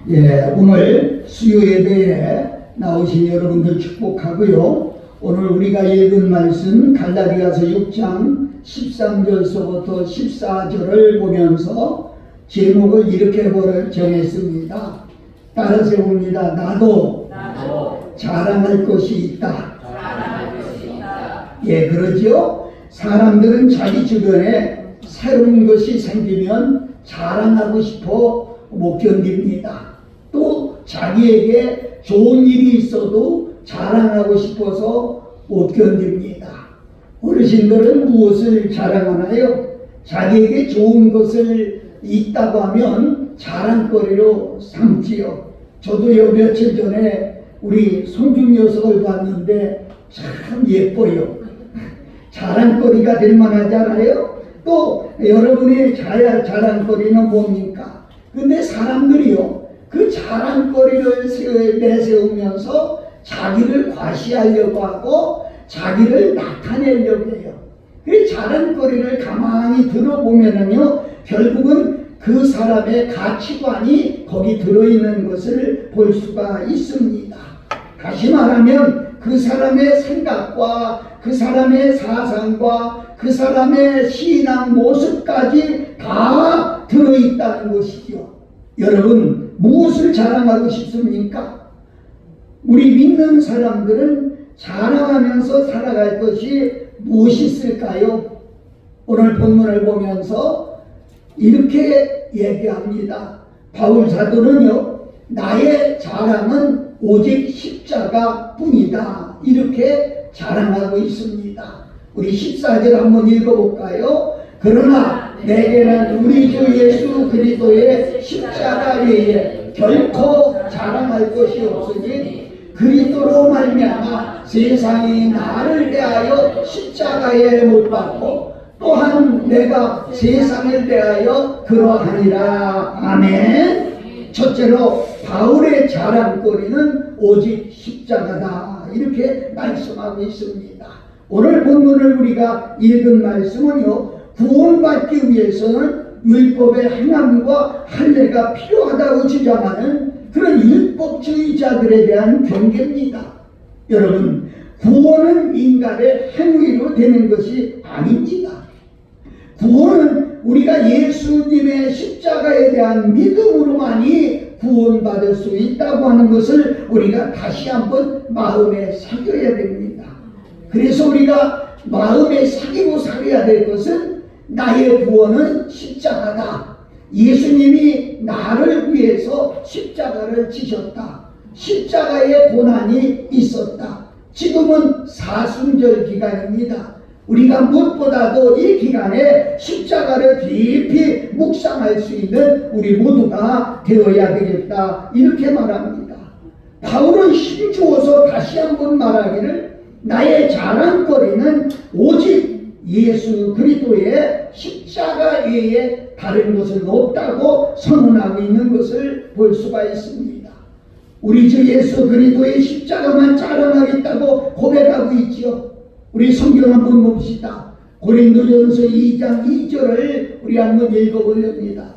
오늘 수요 예배에 나오신 여러분들 축복하고요. 오늘 우리가 읽은 말씀 갈라디아서 6장 13절서부터 14절을 보면서 제목을 이렇게 정했습니다. 따라서 봅니다. 나도 자랑할 것이 있다. 그러죠? 사람들은 자기 주변에 새로운 것이 생기면 자랑하고 싶어 못 견딥니다. 또 자기에게 좋은 일이 있어도 자랑하고 싶어서 못 견딥니다. 어르신들은 무엇을 자랑하나요? 자기에게 좋은 것을 있다고 하면 자랑거리로 삼지요. 저도요 며칠 전에 우리 손주 녀석을 봤는데 참 예뻐요. 자랑거리가 될 만하잖아요. 또 여러분의 자랑거리는 뭡니까? 근데 사람들이요 그 자랑거리를 내세우면서 자기를 과시하려고 하고 자기를 나타내려고 해요. 그 자랑거리를 가만히 들어보면은요 결국은 그 사람의 가치관이 거기 들어있는 것을 볼 수가 있습니다. 다시 말하면 그 사람의 생각과 그 사람의 사상과 그 사람의 신앙 모습까지 다 들어있다는 것이죠. 여러분 무엇을 자랑하고 싶습니까? 우리 믿는 사람들은 자랑하면서 살아갈 것이 무엇이 있을까요? 오늘 본문을 보면서 이렇게 얘기합니다. 바울 사도는요 나의 자랑은 오직 십자가 뿐이다 이렇게 자랑하고 있습니다. 우리 14절 한번 읽어볼까요? 그러나 내게는 우리 주 예수 그리스도의 십자가 외에 결코 자랑할 것이 없으니 그리스도로 말미암아 세상이 나를 대하여 십자가에 못 박고 또한 내가 세상을 대하여 그러하니라. 아멘. 첫째로 바울의 자랑거리는 오직 십자가다 이렇게 말씀하고 있습니다. 오늘 본문을 우리가 읽은 말씀은요 구원받기 위해서는 율법의 행함과 할례가 필요하다고 주장하는 그런 율법주의자들에 대한 경계입니다. 여러분 구원은 인간의 행위로 되는 것이 아닙니다. 구원은 우리가 예수님의 십자가에 대한 믿음으로만이 구원받을 수 있다고 하는 것을 우리가 다시 한번 마음에 새겨야 됩니다. 그래서 우리가 마음에 새기고 살아야 될 것은 나의 구원은 십자가다. 예수님이 나를 위해서 십자가를 지셨다. 십자가의 고난이 있었다. 지금은 사순절 기간입니다. 우리가 무엇보다도 이 기간에 십자가를 깊이 묵상할 수 있는 우리 모두가 되어야 되겠다 이렇게 말합니다. 바울은 힘주어서 다시 한번 말하기를 나의 자랑거리는 오직 예수 그리스도의 십자가 외에 다른 것은 없다고 선언하고 있는 것을 볼 수가 있습니다. 우리 주 예수 그리스도의 십자가만 자랑하겠다고 고백하고 있지요. 우리 성경 한번 봅시다. 고린도전서 2장 2절을 우리 한번 읽어보렵니다.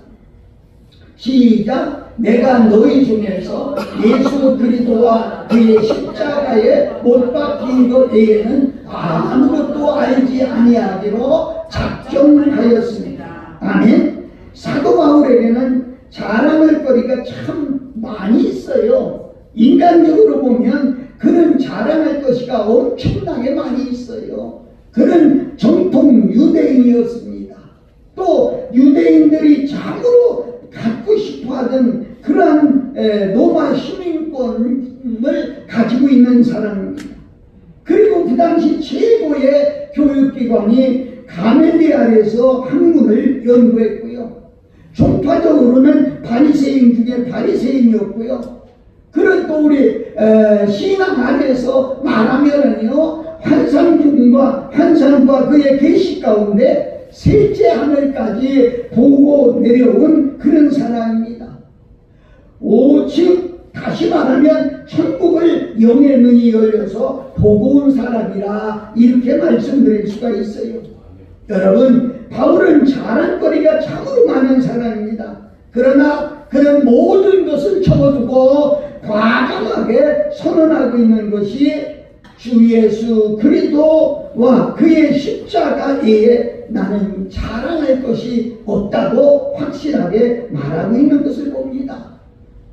시작. 내가 너희 중에서 예수 그리스도와 그의 십자가에 못 박힌 것 외에는 아무것도 알지 아니하기로 작정하였습니다. 아멘. 사도 바울에게는 자랑할 거리가 참 많이 있어요. 인간적으로 보면 그는 자랑할 것이가 엄청나게 많이 있어요. 그는 정통 유대인이었습니다. 또 유대인들이 참으로 갖고 싶어하던 그러한 로마 시민권을 가지고 있는 사람입니다. 그리고 그 당시 최고의 교육기관이 가멜리알에서 학문을 연구했고요. 종파적으로는 바리새인 중에 바리새인이었고요. 그런 또 우리 신앙 안에서 말하면은요 환상과 그의 계시 가운데 셋째 하늘까지 보고 내려온 그런 사람입니다. 오직 다시 말하면 천국을 영의 눈이 열려서 보고 온 사람이라 이렇게 말씀드릴 수가 있어요. 여러분 바울은 자랑거리가 참으로 많은 사람입니다. 그러나 그는 모든 것을 접어 과감하게 선언하고 있는 것이 주 예수 그리스도와 그의 십자가 외에 나는 자랑할 것이 없다고 확실하게 말하고 있는 것을 봅니다.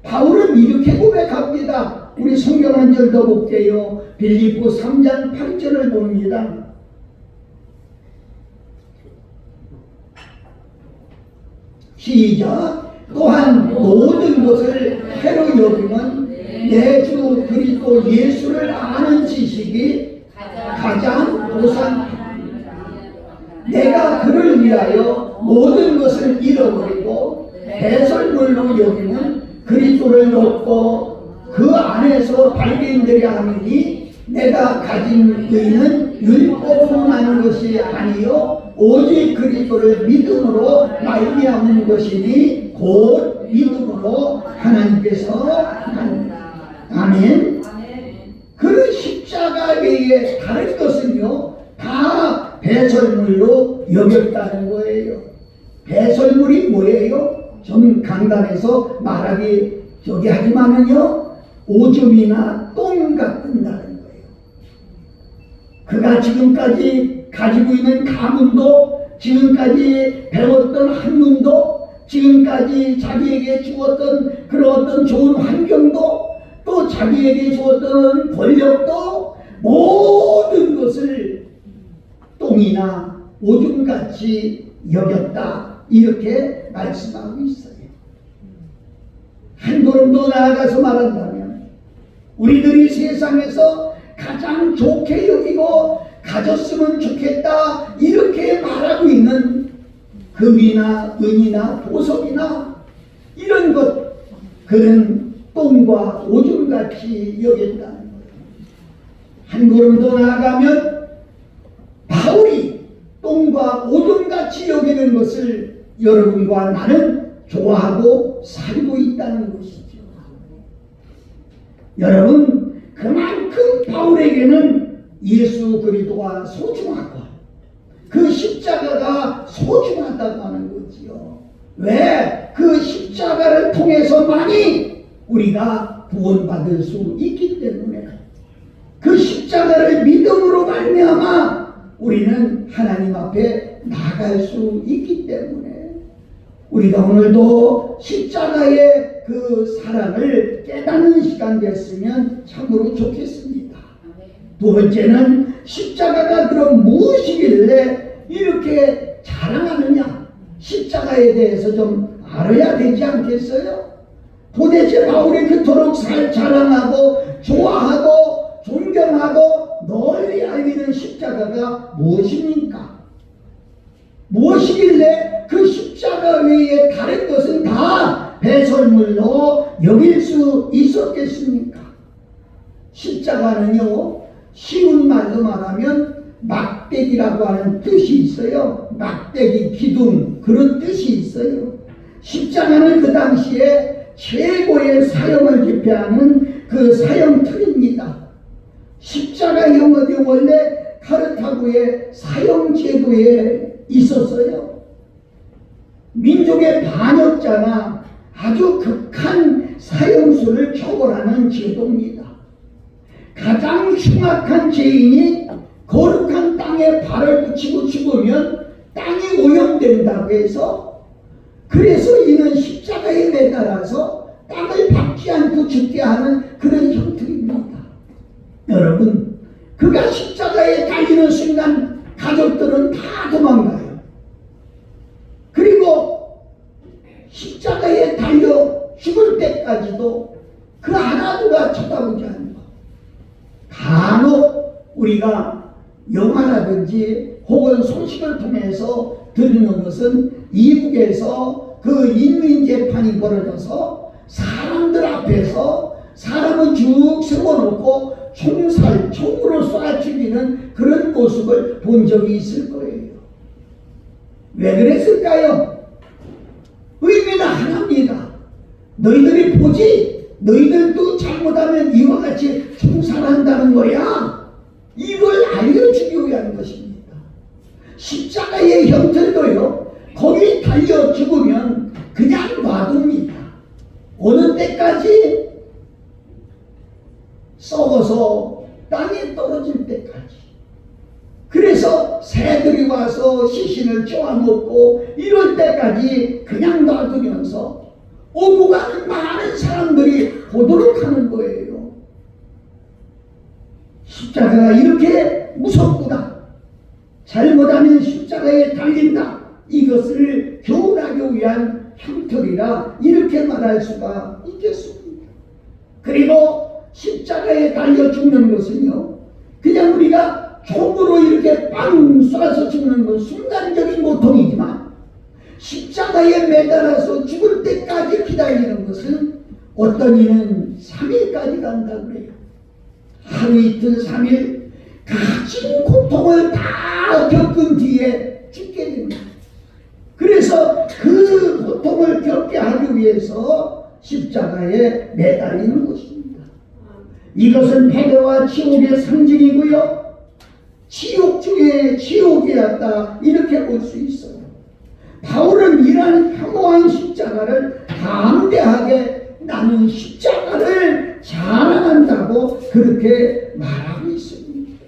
바울은 이렇게 고백합니다. 우리 성경 한 절 더 볼게요. 빌립보 3장 8절을 봅니다. 시작. 또한 모든 것을 해로 여기면 내 주 그리스도 예수를 아는 지식이 가장 우선합니다. 내가 그를 위하여 모든 것을 잃어버리고 배설물로 여기면 그리스도를 얻고 그 안에서 발견되려 하느니 내가 가진 의는 율법으로 나는 것이 아니요 오직 그리스도를 믿음으로 말미암은 것이니 곧 믿음으로 하나님께서 하나님. 아멘. 그 십자가 외에 다른 것은요 다 배설물로 여겼다는 거예요. 배설물이 뭐예요? 좀 강단에서 말하기 저기 하지만은요 오줌이나 똥 같은다는 거예요. 그가 지금까지 가지고 있는 가문도, 지금까지 배웠던 학문도, 지금까지 자기에게 주었던 그런 어떤 좋은 환경도, 또 자기에게 주었던 권력도 모든 것을 똥이나 오줌같이 여겼다 이렇게 말씀하고 있어요. 한 걸음 더 나아가서 말한다면 우리들이 세상에서 가장 좋게 여기고 가졌으면 좋겠다 이렇게 말하고 있는 금이나 은이나 보석이나 이런 것 그는 똥과 오줌같이 여겼다는 거예요. 한 걸음 더 나아가면 바울이 똥과 오줌같이 여기는 것을 여러분과 나는 좋아하고 살고 있다는 것이죠. 여러분 그만큼 바울에게는 예수 그리스도가 소중하고 그 십자가가 소중하다고 하는 거지요. 왜? 그 십자가를 통해서만이 우리가 구원받을 수 있기 때문에 그 십자가를 믿음으로 말미암아 우리는 하나님 앞에 나갈 수 있기 때문에 우리가 오늘도 십자가의 그 사랑을 깨닫는 시간 됐으면 참으로 좋겠습니다. 두 번째는 십자가가 그럼 무엇이길래 이렇게 자랑하느냐? 십자가에 대해서 좀 알아야 되지 않겠어요? 도대체 바울이 그토록 자랑하고 좋아하고 존경하고 널리 알리는 십자가가 무엇입니까? 무엇이길래 그 십자가 외에 다른 것은 다 배설물로 여길 수 있었겠습니까? 십자가는요 쉬운 말로 말하면 막대기라고 하는 뜻이 있어요. 막대기, 기둥 그런 뜻이 있어요. 십자가는 그 당시에 최고의 사형을 집행하는 그 사형틀입니다. 십자가형은 원래 카르타고의 사형제도에 있었어요. 민족의 반역자나 아주 극한 사형수를 처벌하는 제도입니다. 가장 흉악한 죄인이 거룩한 땅에 발을 붙이고 죽으면 땅이 오염된다고 해서 그래서 이는 십자가에 매달아서 땅을 밟지 않고 죽게 하는 그런 형틀입니다. 여러분 그가 십자가에 달리는 순간 가족들은 다 도망가요. 그리고 십자가에 달려 죽을 때까지도 그 하나도가 쳐다보지 않는 것. 간혹 우리가 영화라든지 혹은 소식을 통해서 듣는 것은 이북에서 그 인민재판이 벌어져서 사람들 앞에서 사람을 쭉 세워놓고 총으로 쏴 죽이는 그런 모습을 본 적이 있을 거예요. 왜 그랬을까요? 의미는 하나입니다. 너희들이 보지? 너희들도 잘못하면 이와 같이 총살한다는 거야. 이걸 알려주기 위한 것입니다. 십자가의 형틀도요. 거기 달려 죽으면 그냥 놔둡니다. 어느 때까지? 썩어서 땅에 떨어질 때까지. 그래서 새들이 와서 시신을 쪼아먹고 이럴 때까지 그냥 놔두면서 오고 가는 많은 사람들이 보도록 하는 거예요. 십자가가 이렇게 무섭구나. 잘못하면 십자가에 달린다. 이것을 교훈하기 위한 형틀이라 이렇게 말할 수가 있겠습니다. 그리고 십자가에 달려 죽는 것은요, 그냥 우리가 총으로 이렇게 빵 쏴서 죽는 건 순간적인 고통이지만 십자가에 매달아서 죽을 때까지 기다리는 것은 어떤 이는 3일까지 간다고 그래요. 하루 이틀 3일 가진 고통을 다 겪은 뒤에 죽게 됩니다. 그래서 그 고통을 겪게 하기 위해서 십자가에 매달리는 것입니다. 이것은 폐허와 지옥의 상징이고요, 지옥 중에 지옥이었다 이렇게 볼 수 있어요. 바울은 이러한 혐오한 십자가를 담대하게 나는 십자가를 자랑한다고 그렇게 말하고 있습니다.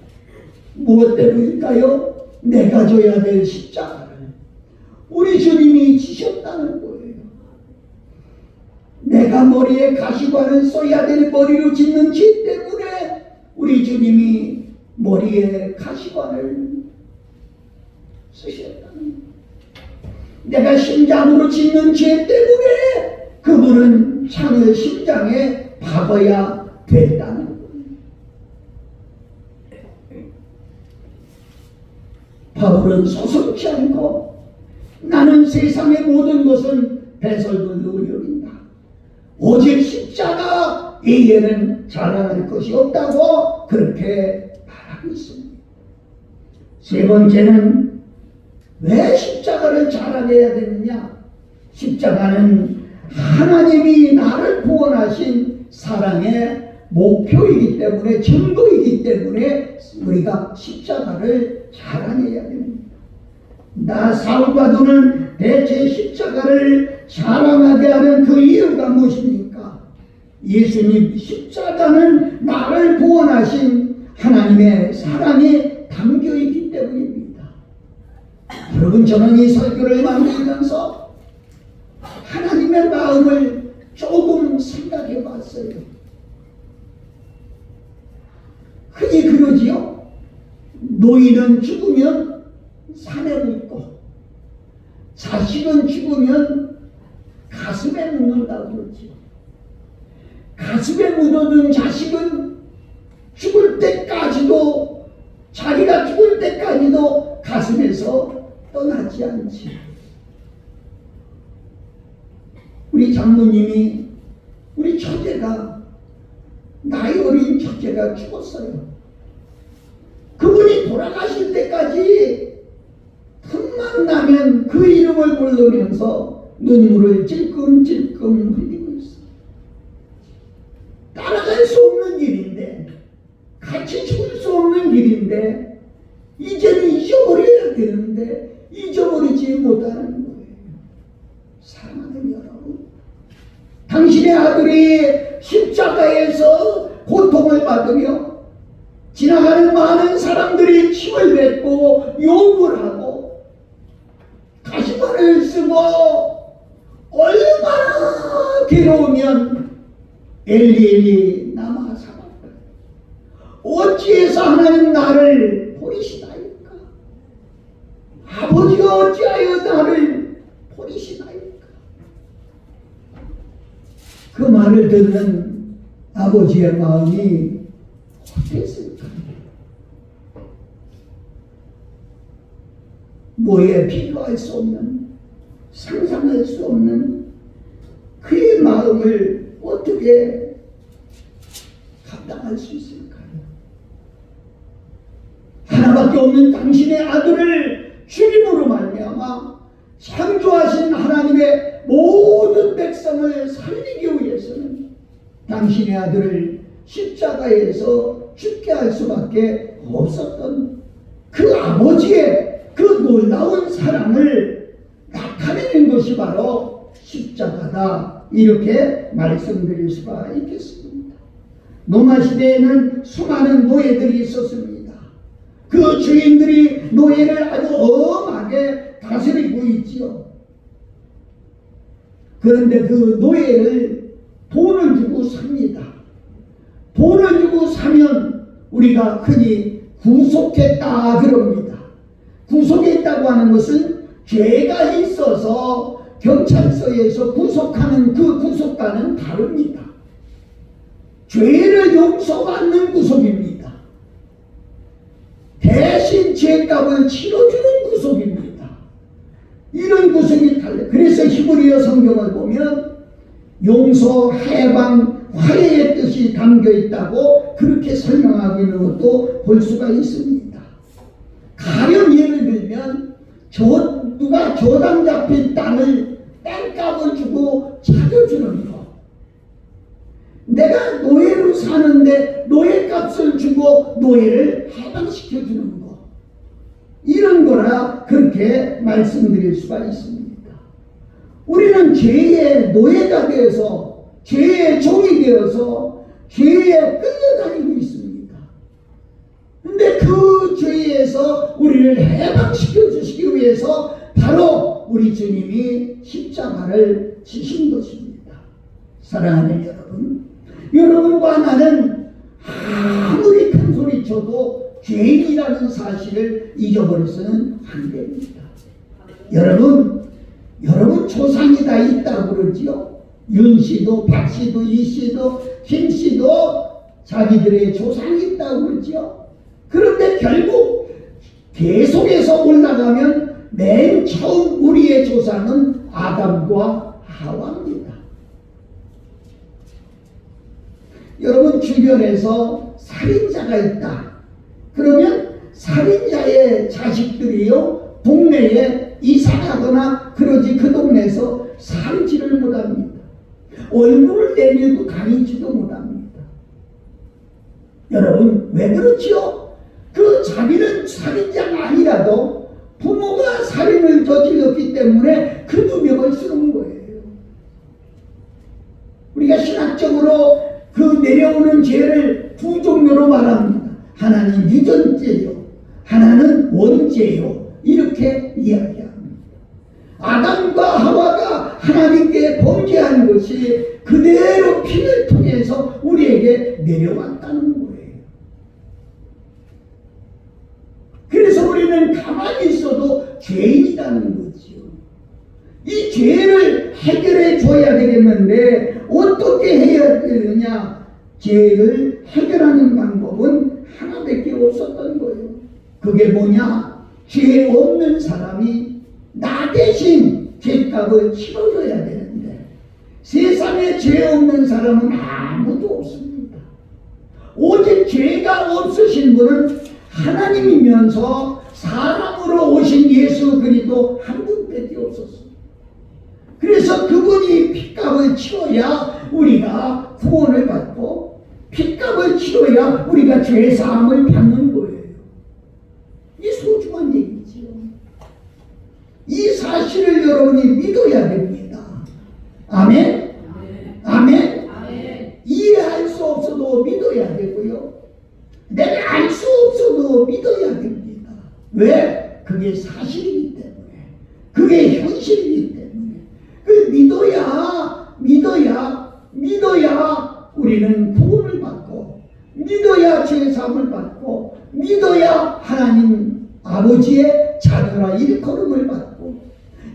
무엇 때문일까요? 내가 져야 될 십자가를 우리 주님이 지셨다는 거예요. 내가 머리에 가시관을 써야 될 머리로 짓는 죄 때문에 우리 주님이 머리에 가시관을 쓰셨다는 거예요. 내가 심장으로 짓는 죄 때문에 그분은 창을 심장에 박아야 됐다는 거예요. 바울은 서슴지 않고 나는 세상의 모든 것은 배설물로 여긴다. 오직 십자가 이에는 자랑할 것이 없다고 그렇게 말하고 있습니다. 세 번째는 왜 십자가를 자랑해야 되느냐? 십자가는 하나님이 나를 구원하신 사랑의 목표이기 때문에, 증거이기 때문에 우리가 십자가를 자랑해야 됩니다. 나 사울바도는 대체 십자가를 자랑하게 하는 그 이유가 무엇입니까? 예수님 십자가는 나를 구원하신 하나님의 사랑이 담겨있기 때문입니다. 여러분, 저는 이 설교를 만들면서 하나님의 마음을 조금 생각해 봤어요. 흔히 그러지요. 노인은 죽으면 산에 묻고 자식은 죽으면 가슴에 묻는다고 그러지요. 가슴에 묻어둔 자식은 죽을 때까지도, 자기가 죽을 때까지도 가슴에서 떠나지 않지. 우리 장모님이, 우리 처제가, 나이 어린 처제가 죽었어요. 그분이 돌아가실 때까지 틈만 나면 그 이름을 부르면서 눈물을 찔끔찔끔 흘리고 있어요. 따라갈 수 없는 일인데, 같이 죽을 수 없는 길인데, 이제는 잊어버려야 되는데 잊어버리지 못하는 거예요. 사랑하는 여러분, 당신의 아들이 십자가에서 고통을 받으며 지나가는 많은 사람들이 침을 뱉고 욕을 하고 가시관을 쓰고 얼마나 괴로우면 엘리 남아 사봤다. 어찌해서 하나님 나를 버리시나이까? 아버지가 어찌하여 나를 버리시나이까? 그 말을 듣는 아버지의 마음이 어땠을까? 뭐에 비교할 수 없는, 상상할 수 없는 그의 마음을 어떻게 감당할 수 있을까요? 하나밖에 없는 당신의 아들을 죽임으로 말미암아 창조하신 하나님의 모든 백성을 살리기 위해서는 당신의 아들을 십자가에서 죽게 할 수밖에 없었던 그 아버지의 그 놀라운 사랑을 나타내는 것이 바로 십자가다, 이렇게 말씀드릴 수가 있겠습니다. 로마 시대에는 수많은 노예들이 있었습니다. 그 주인들이 노예를 아주 엄하게 다스리고 있지요. 그런데 그 노예를 돈을 주고 삽니다. 돈을 주고 사면 우리가 흔히 구속했다 그럽니다. 구속했다고 하는 것은 죄가 있어서 경찰서에서 구속하는 그 구속과는 다릅니다. 죄를 용서받는 구속입니다. 대신 죄값을 치러주는 구속입니다. 이런 구속이 달라요. 그래서 히브리어 성경을 보면 용서, 해방, 화해의 뜻이 담겨 있다고 그렇게 설명하고 있는 것도 볼 수가 있습니다. 가령 예를 들면 누가 조당 잡힌 땅을 땅값을 주고 찾아주는 것, 내가 노예로 사는데 노예값을 주고 노예를 해방시켜주는 것, 이런 거라 그렇게 말씀드릴 수가 있습니다. 우리는 죄의 노예가 되어서 죄의 종이 되어서 죄에 끌려다니고 있습니다. 근데 그 죄에서 우리를 해방시켜 주시기 위해서 바로 우리 주님이 십자가를 지신 것입니다. 사랑하는 여러분, 여러분과 나는 아무리 큰 소리 쳐도 죄인이라는 사실을 잊어버려서는 안 됩니다. 여러분 조상이 다 있다고 그러지요. 윤씨도 박씨도 이씨도 김씨도 자기들의 조상이 있다고 그러지요. 그런데 결국 계속해서 올라가면 맨 처음 우리의 조상은 아담과 하와입니다. 여러분 주변에서 살인자가 있다 그러면 살인자의 자식들이요 동네에 이사가거나 그러지 그 동네에서 살지를 못합니다. 얼굴을 내밀고 다니지도 못합니다. 여러분 왜 그렇지요? 그 자기는 살인자가 아니라도 부모가 살인을 저질렀기 때문에 그 누명을 쓰는 거예요. 우리가 신학적으로 그 내려오는 죄를 두 종류로 말합니다. 하나는 유전죄요, 하나는 원죄요. 이렇게 이야기합니다. 아담과 하와가 하나님께 범죄한 것이 그대로 피를 통해서 우리에게 내려왔다는 거예요. 그래서 우리는 가만히 있어도 죄인이라는 거지요. 이 죄를 해결해 줘야 되겠는데 어떻게 해야 되느냐? 죄를 해결하는 방법은 하나밖에 없었던 거예요. 그게 뭐냐? 죄 없는 사람이 나 대신 죄값을 치러줘야 되는데 세상에 죄 없는 사람은 아무도 없습니다. 오직 죄가 없으신 분은 하나님이면서 사람으로 오신 예수 그리스도 한 분밖에 없었습니다. 그래서 그분이 핏값을 치러야 우리가 구원을 받고 핏값을 치러야 우리가 죄사함을 받는 거예요. 이 소중한 얘기지요. 이 사실을 여러분이 믿어야 됩니다. 아멘? 아멘? 이해할 수 없어도 믿어야 되고요. 내가 알 수 없어도 믿어야 됩니다. 왜? 그게 사실이기 때문에. 그게 현실이기 때문에. 그 믿어야 우리는 구원을 받고, 믿어야 죄사함을 받고, 믿어야 하나님 아버지의 자녀라 일컬음을 받고,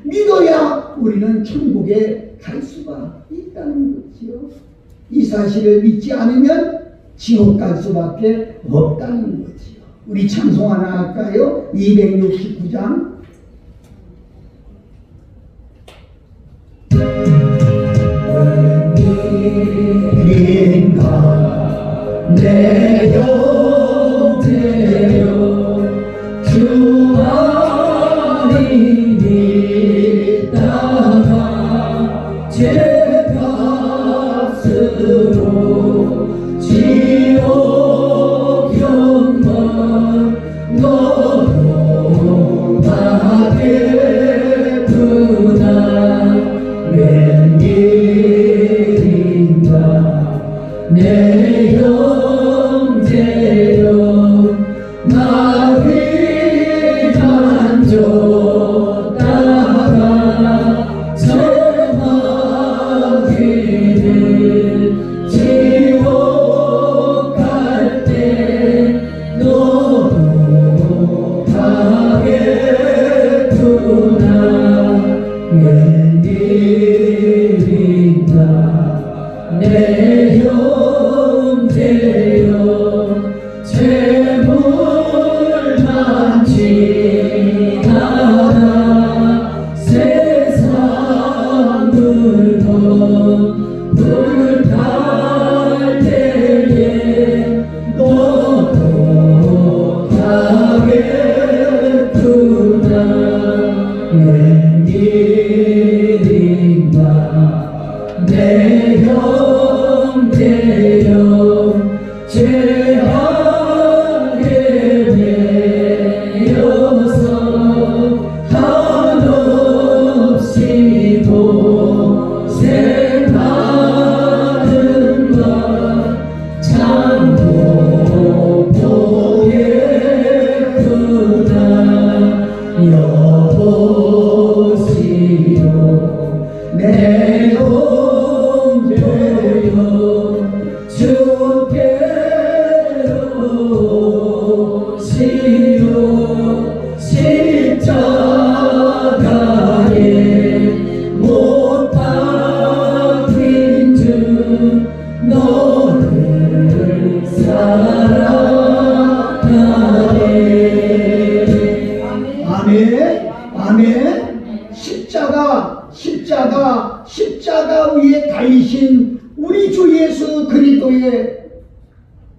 믿어야 우리는 천국에 갈 수가 있다는 거지요. 이 사실을 믿지 않으면 지옥 갈 수밖에 없다는 거지요. 우리 찬송 하나 할까요? 269장. 인가 내 영혼이여 주 안에 있다가 죄값으로 지옥 영광 너로 받겠구나. 웬일인가 내 형제여 나귀만 줬다가 저 마귀를 지옥 갈 때 너도 가겠구나. 웬일인가 내 형제여 재물만 지나다 세상 물건 불탈 때에 너도 가겠구나. 웬일인가 내 형제여 죄악에 매여서 한없이 고생하는 것 참고 보겠구나. 여보시오 내 형제여 주께로 시오 십자가에 못 박힌 주 너를 사랑하네. 아멘. 아멘. 십자가 위에 달리신 우리 주 예수 그리스도의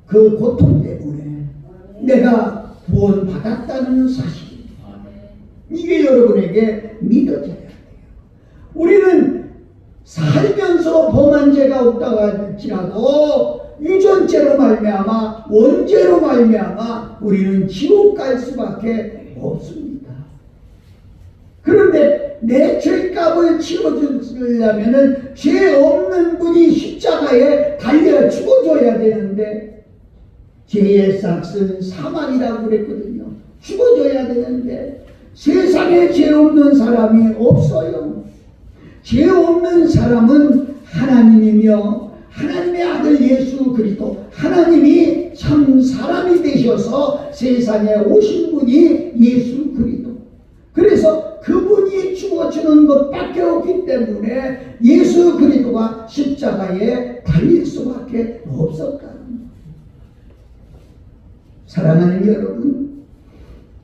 그 고통 때문에 내가 구원받았다는 사실입니다. 이게 여러분에게 믿어져야 돼요. 우리는 살면서 범한 죄가 없다고 할지라도 유전죄로 말미암아 원죄로 말미암아 우리는 지옥 갈 수밖에 없습니다. 그런데 내 죄값을 치러주려면은 죄 없는 분이 십자가에 달려 죽어줘야 되는데 죄의 삭은 사망이라고 그랬거든요. 죽어줘야 되는데 세상에 죄 없는 사람이 없어요. 죄 없는 사람은 하나님이며 하나님의 아들 예수 그리스도 하나님이 참 사람이 되셔서 세상에 오신 분이 예수 그리스도. 그래서 그분이 죽어주는 것밖에 없기 때문에 예수 그리스도가 십자가에 달릴 수밖에 없었다는 거예요. 사랑하는 여러분,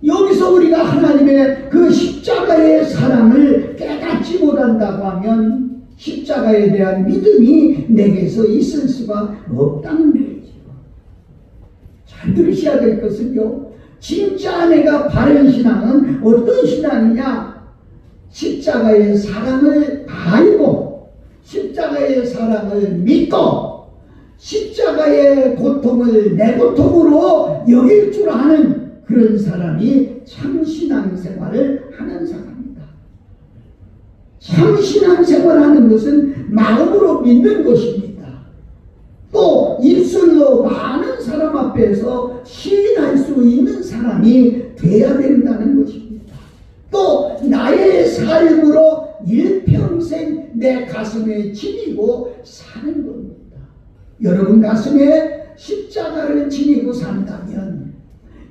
여기서 우리가 하나님의 그 십자가의 사랑을 깨닫지 못한다고 하면 십자가에 대한 믿음이 내게서 있을 수가 없다는 거죠. 잘 들으셔야 될 것은요, 진짜 내가 바른 신앙은 어떤 신앙이냐? 십자가의 사랑을 알고 십자가의 사랑을 믿고 십자가의 고통을 내 고통으로 여길 줄 아는 그런 사람이 참 신앙생활을 하는 사람입니다. 참 신앙생활하는 것은 마음으로 믿는 것입니다. 또 입술로 많은 사람 앞에서 시인할 수 있는 사람이 돼야 된다는 것입니다. 또 나의 삶으로 일평생 내 가슴에 지니고 사는 겁니다. 여러분 가슴에 십자가를 지니고 산다면,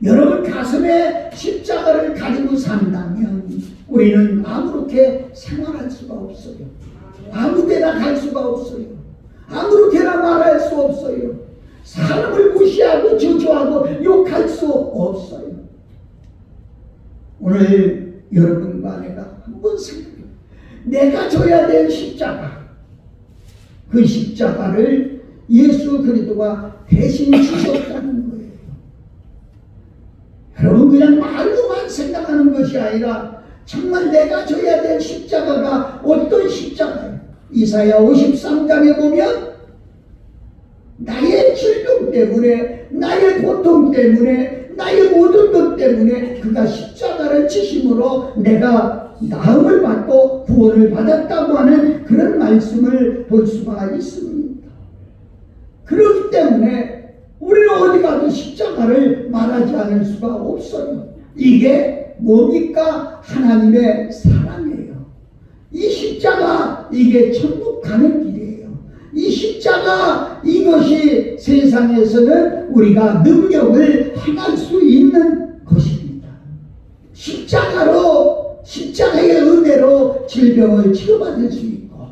여러분 가슴에 십자가를 가지고 산다면 우리는 아무렇게 생활할 수가 없어요. 아무데나 갈 수가 없어요. 아무렇게나 말할 수 없어요. 사람을 무시하고 저주하고 욕할 수 없어요. 오늘 여러분과 내가 한번 생각해요. 내가 져야 될 십자가, 그 십자가를 예수 그리스도가 대신 주셨다는 거예요. 여러분 그냥 말로만 생각하는 것이 아니라 정말 내가 져야 될 십자가가 어떤 십자가예요? 이사야 53장에 보면 나의 질병 때문에, 나의 고통 때문에, 나의 모든 것 때문에 그가 십자가를 지심으로 내가 나음을 받고 구원을 받았다고 하는 그런 말씀을 볼 수가 있습니다. 그런 때문에 우리는 어디 가도 십자가를 말하지 않을 수가 없어요. 이게 뭡니까? 하나님의 사랑이에요. 이 십자가, 이게 천국 가는 길이에요. 이 십자가, 이것이 세상에서는 우리가 능력을 행할 수 있는 것입니다. 십자가의 은혜로 질병을 치료받을 수 있고,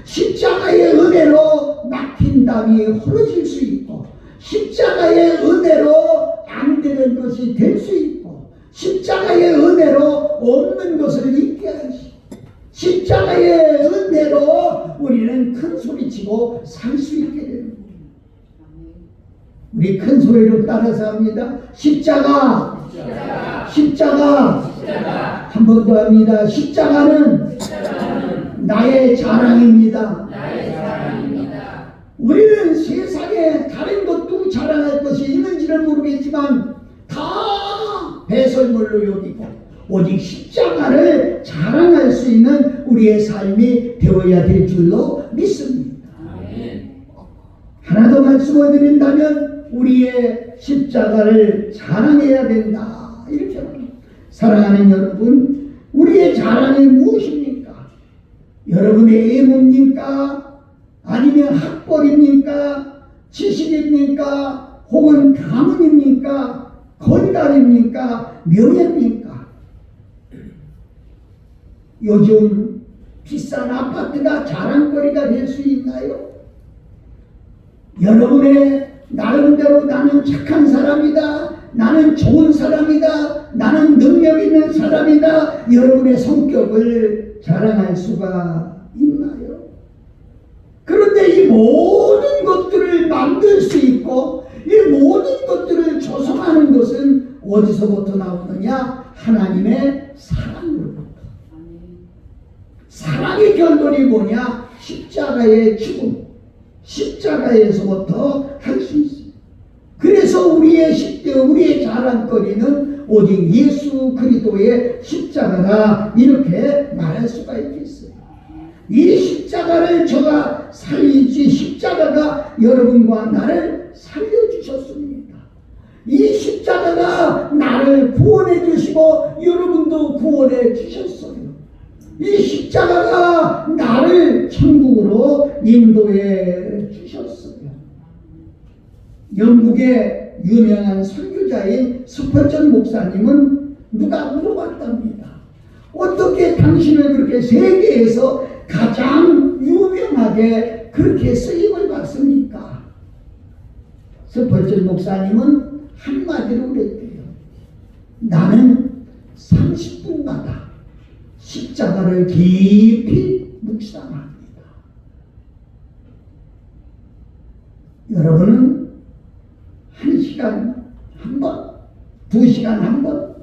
십자가의 은혜로 막힌 담이 헐어질 수 있고, 십자가의 은혜로 안 되는 것이 될 수 있고, 십자가의 은혜로 없는 것을 있게 하시고, 십자가의 은혜로 우리는 큰 소리치고 살 수 있게 되는 거예요. 우리 큰 소리로 따라서 합니다. 십자가, 십자가. 한 번 더 합니다. 십자가는 나의 자랑입니다. 우리는 세상에 다른 것도 자랑할 것이 있는지는 모르겠지만 다 배설물로 여기고 오직 십자가를 자랑할 수 있는 우리의 삶이 되어야 될 줄로 믿습니다. 하나 더 말씀을 드린다면 우리의 십자가를 자랑해야 된다. 이렇게 말합니다. 사랑하는 여러분, 우리의 자랑이 무엇입니까? 여러분의 애모입니까? 아니면 학벌입니까? 지식입니까? 혹은 가문입니까? 건강입니까? 명예입니까? 요즘 비싼 아파트가 자랑거리가 될 수 있나요? 여러분의 나름대로 나는 착한 사람이다, 나는 좋은 사람이다, 나는 능력 있는 사람이다, 여러분의 성격을 자랑할 수가 있나요? 그런데 이 모든 것들을 만들 수 있고 이 모든 것들을 조성하는 것은 어디서부터 나오느냐? 하나님의 사랑으로부터. 사랑의 결론이 뭐냐? 십자가의 죽음, 십자가에서부터 할 수 있습니다. 그래서 우리의 자랑거리는 오직 예수 그리스도의 십자가다, 이렇게 말할 수가 있겠어요. 이 십자가를 저가 살리지, 십자가가 여러분과 나를 살려주셨습니다. 이 십자가가 나를 구원해 주시고 여러분도 구원해 주셨어요. 이 십자가가 나를 천국으로 인도해 주셨어요. 영국의 유명한 선교자인 스펄전 목사님은 누가 물어봤답니다. 어떻게 당신을 그렇게 세계에서 가장 유명하게 그렇게 쓰임을 받습니까? 스펄전 목사님은 한마디로 그랬대요. 나는 30분마다 십자가를 깊이 묵상합니다. 여러분은 1시간 한 번, 2시간 한 번,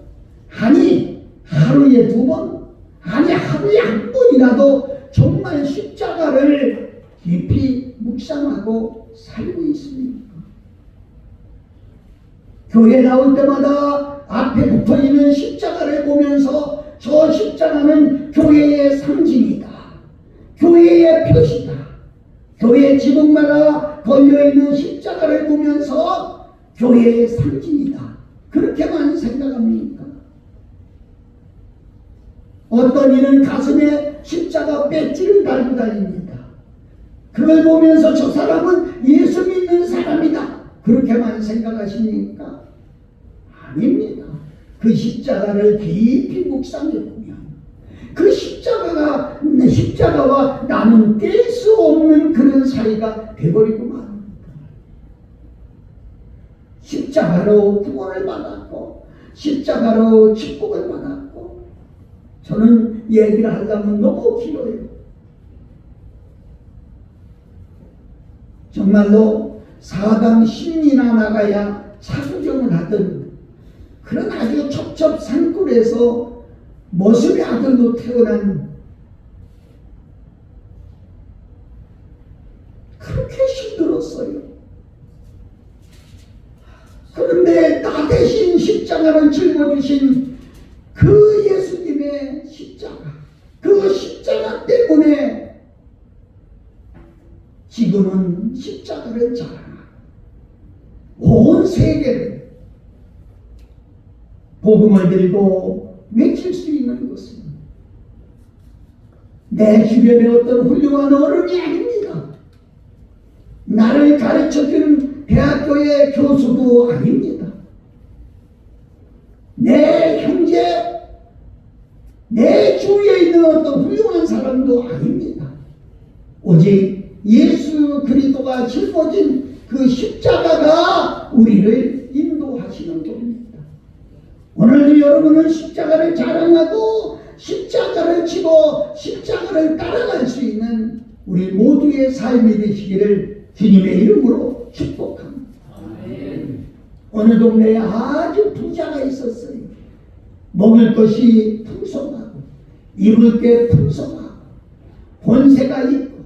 아니 하루에 2번, 아니 하루에 한 번이라도 정말 십자가를 깊이 묵상하고 살고 있습니까? 교회 나올 때마다 앞에 붙어있는 십자가를 보면서 저 십자가는 교회의 상징이다, 교회의 표시다, 교회 지붕마다 걸려있는 십자가를 보면서 교회의 상징이다, 그렇게만 생각합니까? 어떤 이는 가슴에 십자가 배지를 달고 다닙니다. 그걸 보면서 저 사람은 예수 믿는 사람이다, 그렇게만 생각하십니까? 아닙니다. 그 십자가를 깊이 묵상해 보면 그 십자가와 나는 뗄 수 없는 그런 사이가 되어버리고 말합니다. 십자가로 구원을 받았고 십자가로 축복을 받았고, 저는 얘기를 하려면 너무 길어요. 정말로 사방 신이나 나가야 차구경을 하던 그런 아주 첩첩산골에서 머슴의 아들로 태어난, 그렇게 힘들었어요. 그런데 나 대신 십자가를 짊어지신 그 예수님의 십자가, 그 십자가 때문에 지금은 십자가를 자랑하고 온 세계를 복음을 들고 외칠 수 있는 것은 내 주변에 어떤 훌륭한 어른이 아닙니다. 나를 가르쳐주는 대학교의 교수도 아닙니다. 내 형제, 내 주위에 있는 어떤 훌륭한 사람도 아닙니다. 오직 예수 그리스도가 짊어진 그 십자가가 우리를 인도하시는 겁니다. 오늘도 여러분은 십자가를 자랑하고 십자가를 지고 십자가를 따라갈 수 있는 우리 모두의 삶이 되시기를 주님의 이름으로 축복합니다. 어느 동네에 아주 부자가 있었어요. 먹을 것이 풍성하고 입을 게 풍성하고 권세가 있고,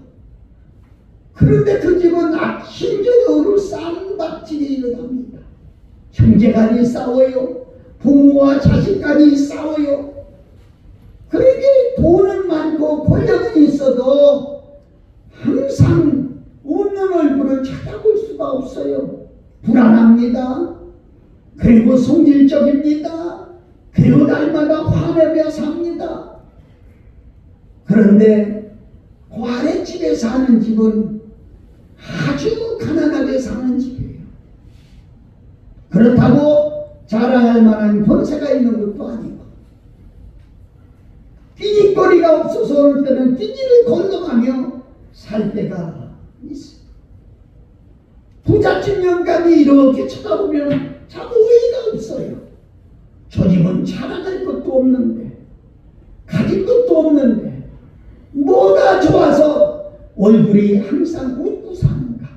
그런데 그 집은 아침 저녁으로 쌈박질이 일어납니다. 형제간이 싸워요. 부모와 자식간이 싸워요. 그러게 돈은 많고 권력은 있어도 항상 웃는 얼굴을 찾아볼 수가 없어요. 불안합니다. 그리고 성질적입니다. 그리고 날마다 화내며 삽니다. 그런데 그 아랫집에 사는 집은 아주 가난하게 사는 집이에요. 그렇다고 자랑할 만한 권세가 있는 것도 아니고, 끼니거리가 없어서 어느 때는 끼니를 건너가며 살 때가 있어요. 부잣집 영감이 이렇게 쳐다보면 참 어이가 없어요. 저 집은 자랑할 것도 없는데, 가진 것도 없는데 뭐가 좋아서 얼굴이 항상 웃고 사는가,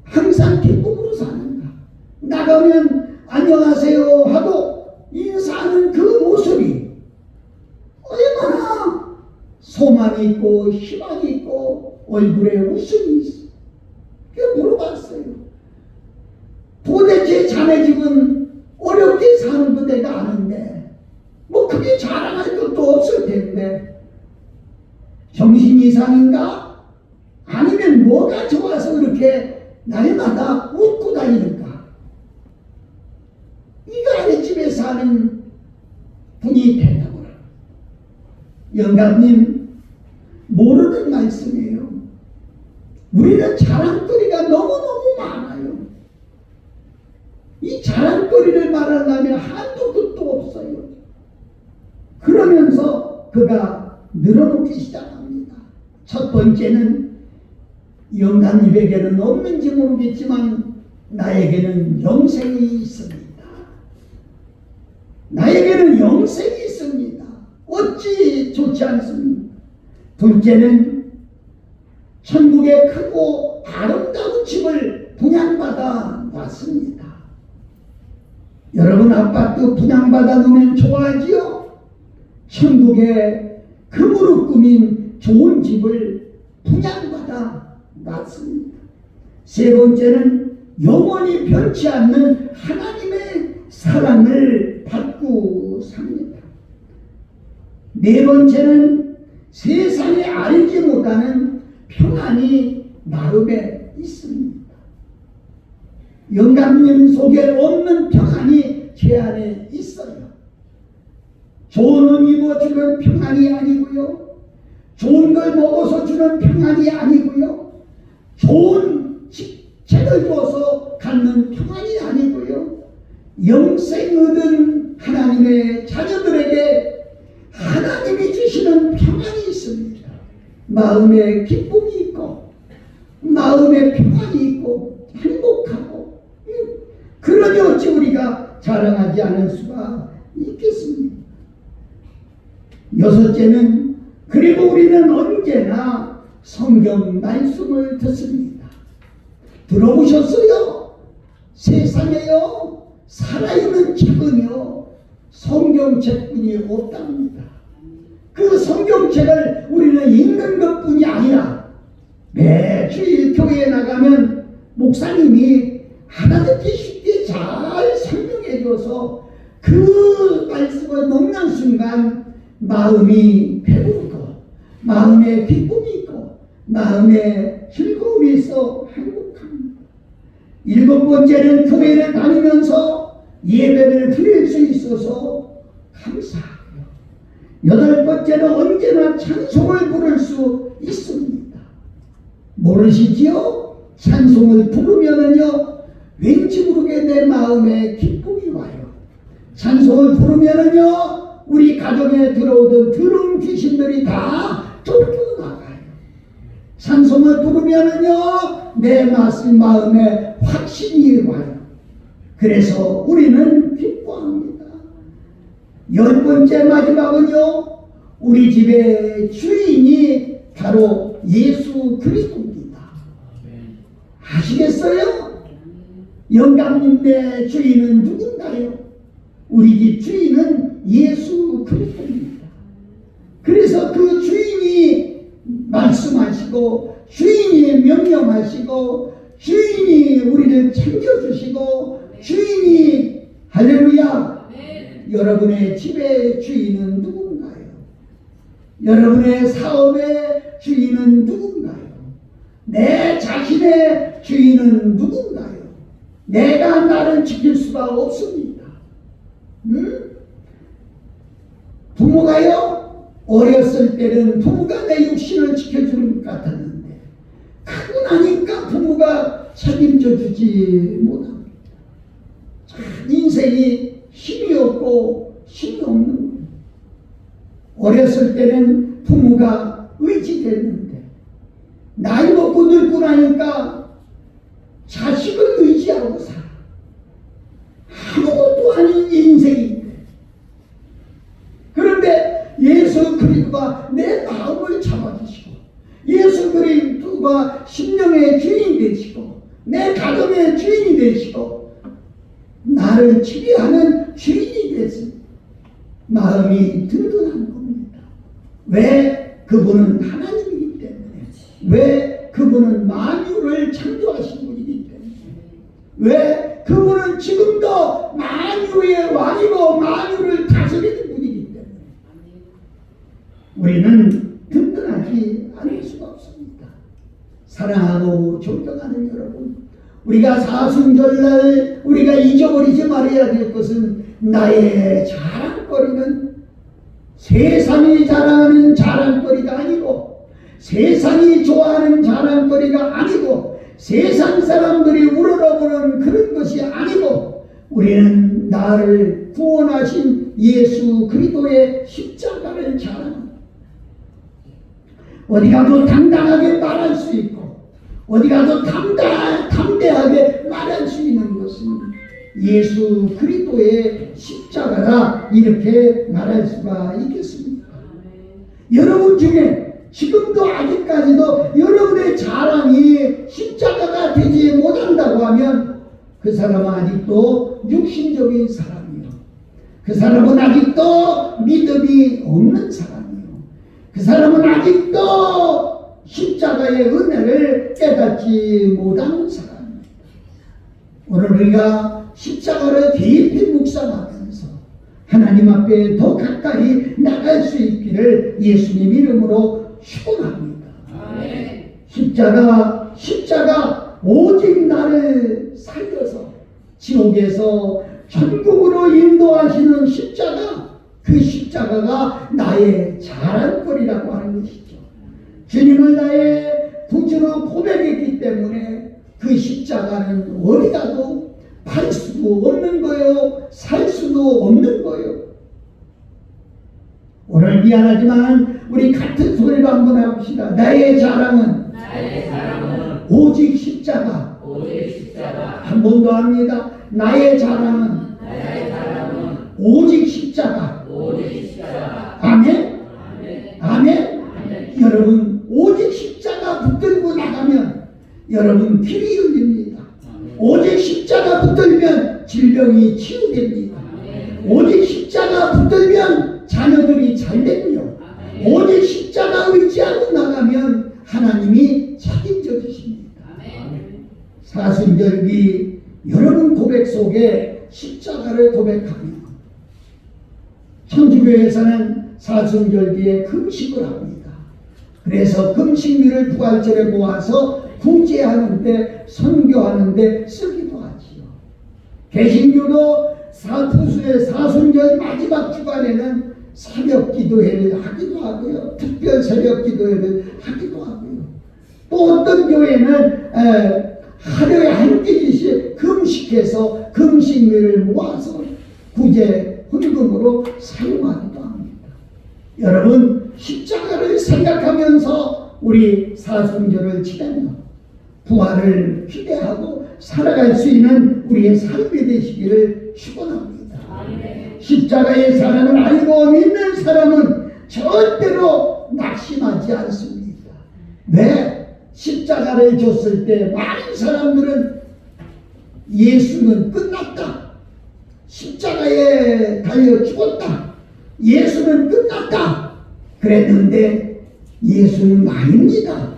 항상 기쁨으로 사는가. 나가면 안녕하세요 하고 인사하는 그 모습이 얼마나 소망이 있고 희망이 있고 얼굴에 웃음이 있어. 그래서 물어봤어요. 도대체 자네 집은 어렵게 사는 거 내가 아는데 뭐 크게 자랑할 것도 없을 텐데 정신 이상인가? 아니면 뭐가 좋아서 그렇게 날마다 웃고 다니는가? 이거 아랫집에 사는 분이 대답을 합니다. 영감님, 모르는 말씀이에요. 우리는 자랑거리가 너무너무 많아요. 이 자랑거리를 말하려면 한도 끝도 없어요. 그러면서 그가 늘어놓기 시작합니다. 첫 번째는 영감님에게는 없는지 모르겠지만 나에게는 영생이 있습니다. 나에게는 영생이 있습니다. 어찌 좋지 않습니까? 둘째는 천국의 크고 아름다운 집을 분양받아 놨습니다. 여러분 아파트 분양받아 놓으면 좋아하지요? 천국의 금으로 꾸민 좋은 집을 분양받아 놨습니다. 세 번째는 영원히 변치 않는 하나님의 사랑을 받고 삽니다. 네 번째는 세상에 알지 못하는 평안이 마음에 있습니다. 영감님 속에 없는 평안이 제 안에 있어요. 좋은 옷 입어주는 평안이 아니고요, 좋은 걸 먹어서 주는 평안이 아니고요, 좋은 책을 줘서 갖는 평안이 아니고요, 영생 얻은 하나님의 자녀들에게 하나님이 주시는 평안이 있습니다. 마음에 기쁨이 있고 마음에 평안이 있고 행복하고, 그러니 어찌 우리가 자랑하지 않을 수가 있겠습니까? 여섯째는 그리고 우리는 언제나 성경 말씀을 듣습니다. 들어보셨어요? 세상에요 살아있는 책은요 성경책뿐이 없답니다. 그 성경책을 우리는 읽는 것뿐이 아니라 매주일 교회에 나가면 목사님이 하나님께 쉽게 잘 설명해 줘서 그 말씀을 먹는 순간 마음이 배부르고 마음에 기쁨이 있고 마음에 즐거움이 있어 행복합니다. 7번째는 교회를 다니면서 예배를 드릴 수 있어서 감사하고요. 8번째는 언제나 찬송을 부를 수 있습니다. 모르시지요? 찬송을 부르면은요, 왠지 모르게 내 마음에 기쁨이 와요. 찬송을 부르면은요, 우리 가정에 들어오던 더러운 귀신들이 다 쫓겨나가요. 찬송을 부르면은요, 내 마음에 확신이 와요. 그래서 우리는 기뻐합니다. 10번째 마지막은요, 우리 집의 주인이 바로 예수 그리스도입니다. 아시겠어요? 영감님의 주인은 누군가요? 우리 집 주인은 예수 그리스도입니다. 그래서 그 주인이 말씀하시고, 주인이 명령하시고, 주인이 우리를 챙겨주시고, 주인이 할렐루야. 여러분의 집의 주인은 누군가요? 여러분의 사업의 주인은 누군가요? 내 자신의 주인은 누군가요? 내가 나를 지킬 수가 없습니다. 부모가요, 어렸을 때는 부모가 내 육신을 지켜주는 것 같았는데 크고 나니까 부모가 책임져 주지 못합니다. 인생이 힘이 없고 힘이 없는 거예요. 어렸을 때는 부모가 의지됐는데 나이 먹고 늙고 나니까 자식을 의지하고 살아. 아무것도 아닌 인생인데, 그런데 예수 그리스도가 내 마음을 잡아주시고, 예수 그리스도가 심령의 주인이 되시고, 내 가정의 주인이 되시고, 나를 지배하는 주인이 되신 마음이 든든한 겁니다. 왜? 그분은 하나님이기 때문에. 왜? 그분은 만유를 창조하신 분이기 때문에. 왜? 그분은 지금도 만유의 왕이고 만유를 다스리는 분이기 때문에 우리는 든든하지 않을 수가 없습니다. 사랑하고 존경하는 여러분, 우리가 사순절날 우리가 잊어버리지 말아야 될 것은, 나의 자랑거리는 세상이 자랑하는 자랑거리가 아니고, 세상이 좋아하는 자랑거리가 아니고, 세상 사람들이 우러러보는 그런 것이 아니고, 우리는 나를 구원하신 예수 그리스도의 십자가를 자랑합니다. 어디 가도 당당하게 말할 수 있고, 어디 가도 담대하게 말할 수 있는 것은 예수 그리스도의 십자가라, 이렇게 말할 수가 있겠습니다. 여러분 중에 지금도 아직까지도 여러분의 자랑이 십자가가 되지 못한다고 하면 그 사람은 아직도 육신적인 사람이요, 그 사람은 아직도 믿음이 없는 사람이요, 그 사람은 아직도 십자가의 은혜를 깨닫지 못하는 사람입니다. 오늘 우리가 십자가를 깊이 묵상하면서 하나님 앞에 더 가까이 나갈 수 있기를 예수님 이름으로 축원합니다. 십자가 오직 나를 살려서 지옥에서 천국으로 인도하시는 십자가, 그 십자가가 나의 자랑거리라고 하는 것이죠. 주님을 나의 구주로 고백했기 때문에 그 십자가는 어디 가도 팔 수도 없는 거예요, 살 수도 없는 거예요. 오늘 미안하지만 우리 같은 소리로 한번 해봅시다. 나의 자랑은 오직 십자가. 한 번 더 합니다. 나의 자랑은 오직 십자가. 아멘? 아멘? 여러분, 오직 십자가 붙들고 나가면 여러분 길이 열립니다. 오직 십자가 붙들면 질병이 치유됩니다. 오직 십자가 붙들면 자녀들이 잘 되고요. 오직 십자가 의지하고 나가면 하나님이 책임져 주십니다. 사순절기 여러분 고백 속에 십자가를 고백하며, 천주교에서는 사순절기에 금식을 합니다. 그래서 금식일을 부활절에 모아서 구제하는데 선교하는데 쓰기도 하지요. 개신교도 사투수의 사순절 마지막 주간에는 새벽 기도회를 하기도 하고요. 특별 새벽 기도회를 하기도 하고요. 또 어떤 교회는 하루에 한 끼씩 금식해서 금식물을 모아서 구제 헌금으로 사용하기도 합니다. 여러분, 십자가를 생각하면서 우리 사순절을 지내며 부활을 기대하고 살아갈 수 있는 우리의 삶이 되시기를 축원합니다. 십자가의 사랑을 알고 믿는 사람은 절대로 낙심하지 않습니다. 왜? 십자가를 줬을 때 많은 사람들은 예수는 끝났다, 십자가에 달려 죽었다, 예수는 끝났다 그랬는데 예수는 아닙니다.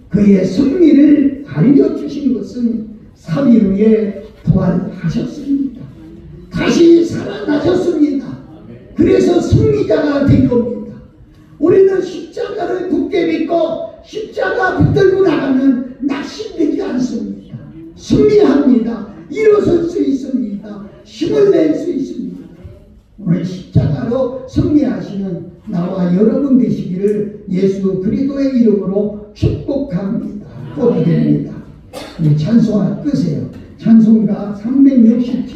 그의 승리를 알려주신 것은 3일 후에 부활하셨습니다. 다시 살아나셨습니다. 그래서 승리자가 된 겁니다. 우리는 십자가를 굳게 믿고 십자가 붙들고 나가면 낙심되지 않습니다. 승리합니다. 일어설 수 있습니다. 힘을 낼 수 있습니다. 오늘 십자가로 승리하시는 나와 여러분 되시기를 예수 그리스도의 이름으로 축복합니다. 복이 됩니다. 찬송가 끄세요. 찬송가 367